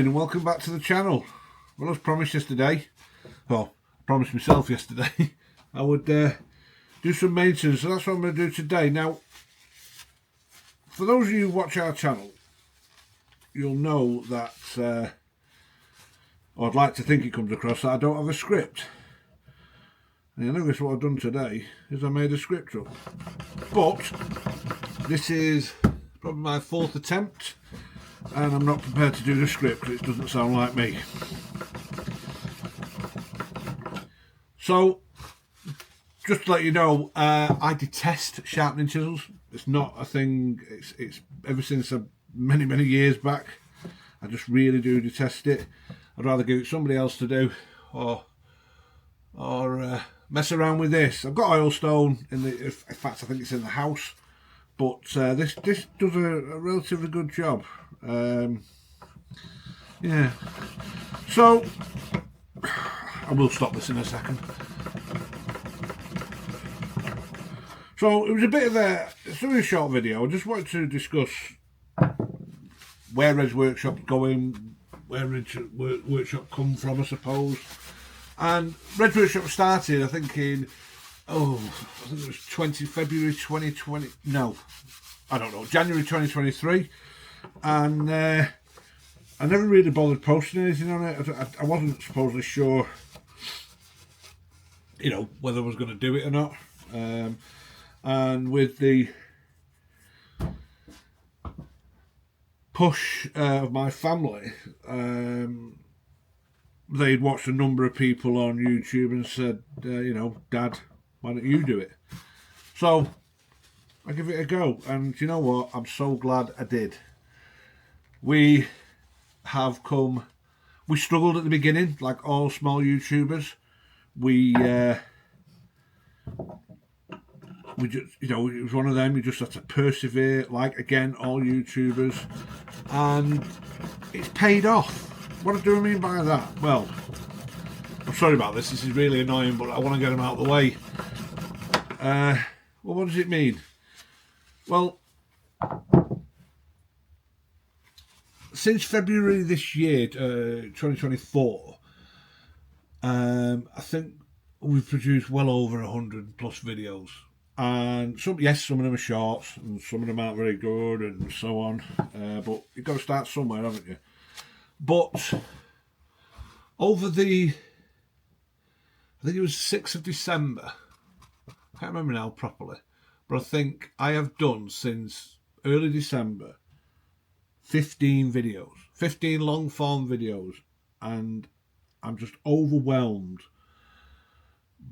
morning and welcome back to the channel. Well, as promised yesterday, well, I promised myself yesterday, I would do some maintenance, so that's what I'm going to do today. Now, for those of you who watch our channel, you'll know that, or I'd like to think it comes across, that I don't have a script. And I notice what I've done today is I made a script up. But this is probably my fourth attempt, and I'm not prepared to do the script because it doesn't sound like me. So, just to let you know, I detest sharpening chisels. It's not a thing. It's ever since many years back. I just really do detest it. I'd rather give it somebody else to do, or mess around with this. I've got oil stone in the. In fact, I think it's in the house. But this does a relatively good job. Yeah. So I will stop this in a second. So it was a bit of it's only a short video. I just wanted to discuss where Red's Workshop's going, where Red's Workshop come from, I suppose. And Red's Workshop started, I think, in I think it was February 2020. No, I don't know, January 2023. And I never really bothered posting anything on it. I wasn't supposedly sure, whether I was going to do it or not. And with the push of my family, they'd watched a number of people on YouTube and said, Dad, why don't you do it? So I give it a go, and you know what? I'm so glad I did. We struggled at the beginning, like all small YouTubers. We just, it was one of them. You just had to persevere, like, again, all YouTubers, and it's paid off. What do I mean by that? Well, I'm sorry about this. This is really annoying, but I want to get them out of the way. Well, what does it mean? Well, since February this year, 2024, I think we've produced well over 100 plus videos. And some of them are shorts, and some of them aren't very good, and so on. But you've got to start somewhere, haven't you? But over I think it was 6th of December, I can't remember now properly, but I think I have done since early December 15 videos, 15 long form videos, and I'm just overwhelmed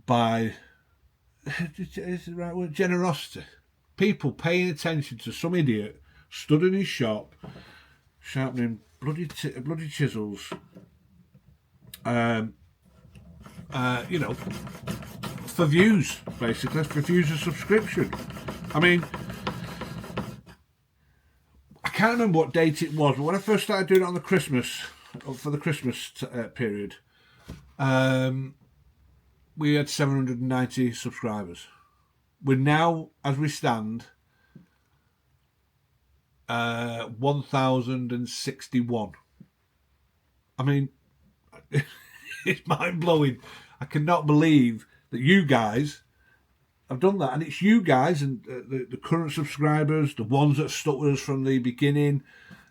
by, is the right word, generosity. People paying attention to some idiot stood in his shop sharpening bloody chisels, for views, basically, for views and subscription. I mean, I can't remember what date it was, but when I first started doing it on the Christmas period, we had 790 subscribers. We're now, as we stand, 1,061. I mean, it's mind-blowing. I cannot believe that you guys have done that. And it's you guys and the current subscribers, the ones that stuck with us from the beginning,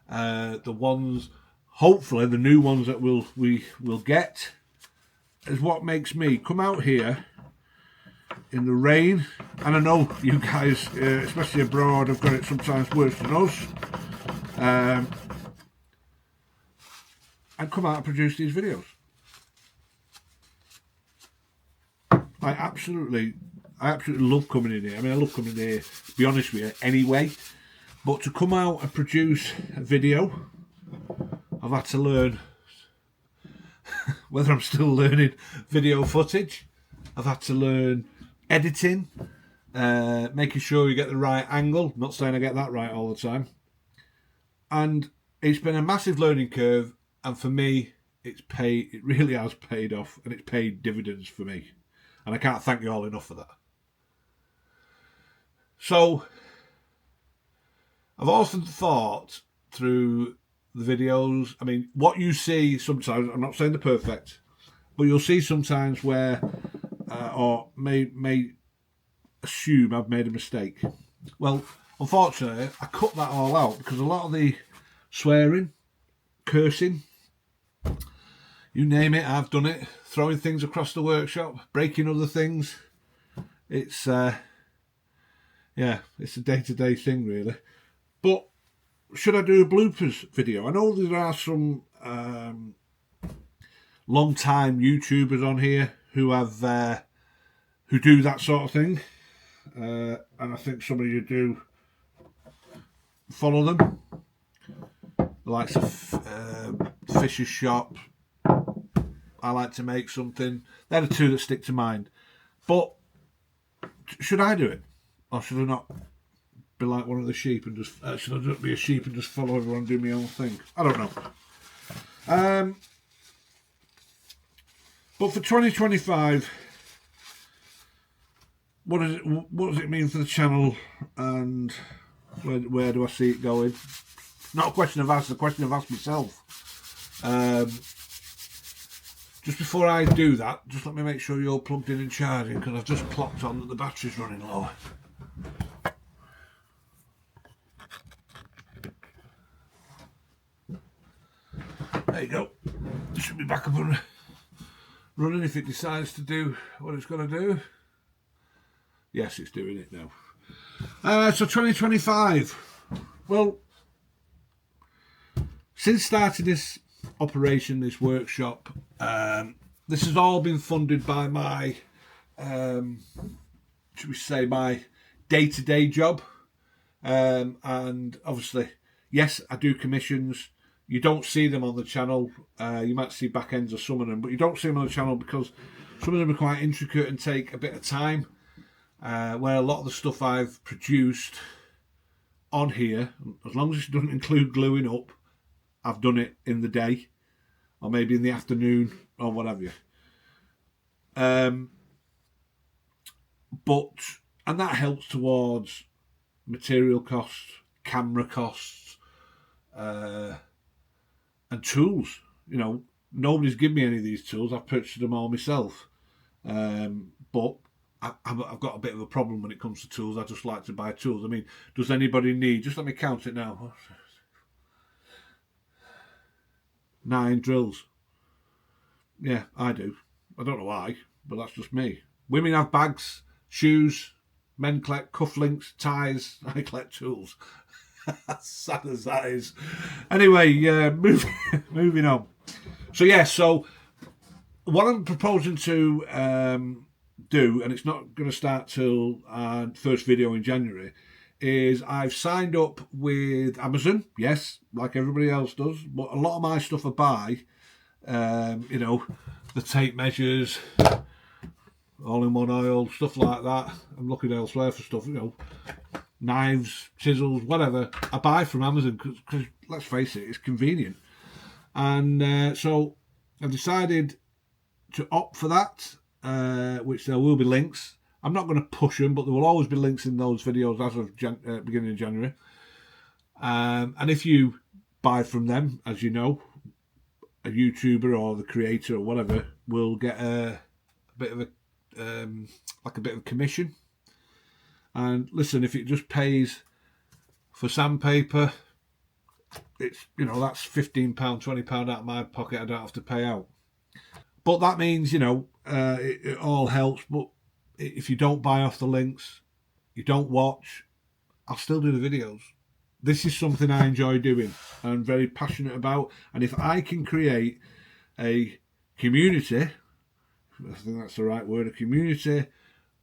the ones, hopefully, the new ones that we will get, is what makes me come out here in the rain. And I know you guys, especially abroad, have got it sometimes worse than us. And come out and produce these videos. I absolutely love coming in here. I mean, I love coming in here, to be honest with you, anyway. But to come out and produce a video, I've had to learn whether I'm still learning video footage. I've had to learn editing, making sure you get the right angle. Not saying I get that right all the time. And it's been a massive learning curve, and for me, it really has paid off, and it's paid dividends for me. And I can't thank you all enough for that. So, I've often thought through the videos. I mean, what you see sometimes, I'm not saying they're perfect, but you'll see sometimes where, or may assume I've made a mistake. Well, unfortunately, I cut that all out because a lot of the swearing, cursing, you name it, I've done it. Throwing things across the workshop, breaking other things. It's, yeah, it's a day-to-day thing, really. But should I do a bloopers video? I know there are some long-time YouTubers on here who have who do that sort of thing, and I think some of you do follow them. The likes of Fisher's Shop. I like to make something. They're the two that stick to mind. But should I do it, or should I not be like one of the sheep and just should I just be a sheep and just follow everyone and do my own thing? I don't know. But for 2025, what does it mean for the channel, and where do I see it going? Not a question I've asked, a question I've asked myself. Just before I do that, just let me make sure you're plugged in and charging, because I've just clocked on that the battery's running low. There you go. It should be back up and running if it decides to do what it's going to do. Yes, it's doing it now. So 2025. Well, since starting this operation, this workshop, this has all been funded by my, should we say, my day-to-day job. And obviously, yes, I do commissions. You don't see them on the channel. You might see back ends of some of them, but you don't see them on the channel because some of them are quite intricate and take a bit of time. Where a lot of the stuff I've produced on here, as long as it doesn't include gluing up, I've done it in the day, or maybe in the afternoon, or whatever. And that helps towards material costs, camera costs, and tools. You know, nobody's given me any of these tools. I've purchased them all myself. But I've got a bit of a problem when it comes to tools. I just like to buy tools. I mean, does anybody need, just let me count it now, 9 drills. Yeah, I do. I don't know why, but that's just me. Women have bags, shoes, men collect cufflinks, ties. I collect tools. Sad as that is. Anyway, moving on. So yeah, so what I'm proposing to do, and it's not going to start till first video in January, is I've signed up with Amazon. Yes, like everybody else does, but a lot of my stuff I buy, you know, the tape measures, all-in-one oil, stuff like that. I'm looking elsewhere for stuff, you know, knives, chisels, whatever. I buy from Amazon because let's face it, it's convenient. And so I've decided to opt for that, which there will be links. I'm not going to push them, but there will always be links in those videos as of beginning of January. And if you buy from them, as you know, a YouTuber or the creator or whatever will get a bit of a like a bit of commission. And listen, if it just pays for sandpaper, it's, you know, that's £15, £20 out of my pocket. I don't have to pay out. But that means, you know, it all helps. But if you don't buy off the links, you don't watch, I'll still do the videos. This is something I enjoy doing and I'm very passionate about. And if I can create a community, I think that's the right word, a community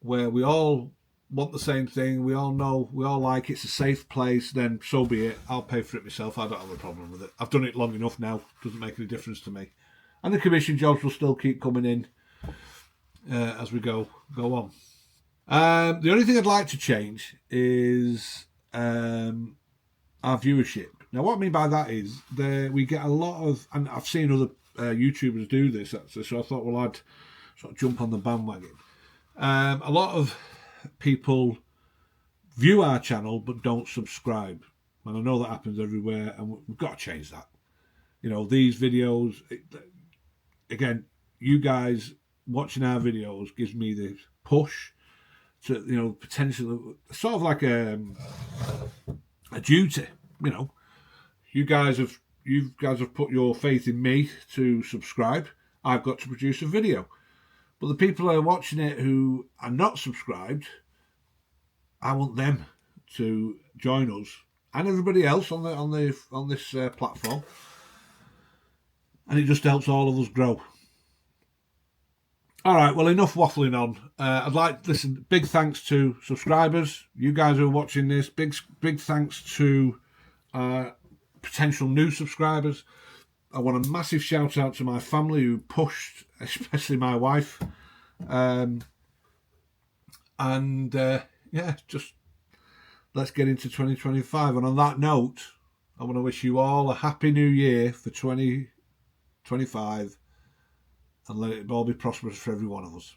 where we all want the same thing, we all know, we all like it's a safe place, then so be it. I'll pay for it myself. I don't have a problem with it. I've done it long enough now. Doesn't make any difference to me. And the commission jobs will still keep coming in as we go on. The only thing I'd like to change is our viewership. Now, what I mean by that is we get a lot of, and I've seen other YouTubers do this actually, so I thought, well, I'd sort of jump on the bandwagon. A lot of people view our channel but don't subscribe, and I know that happens everywhere, and we've got to change that. You know, these videos, again, you guys watching our videos gives me the push to, you know, potentially sort of like a duty. You know, you guys have put your faith in me to subscribe. I've got to produce a video. But the people who are watching it who are not subscribed, I want them to join us and everybody else on this platform, and it just helps all of us grow. All right, well, enough waffling on. I'd like to listen. Big thanks to subscribers, you guys who are watching this. Big thanks to potential new subscribers. I want a massive shout out to my family who pushed, especially my wife. Just let's get into 2025. And on that note, I want to wish you all a happy new year for 2025, and let it all be prosperous for every one of us.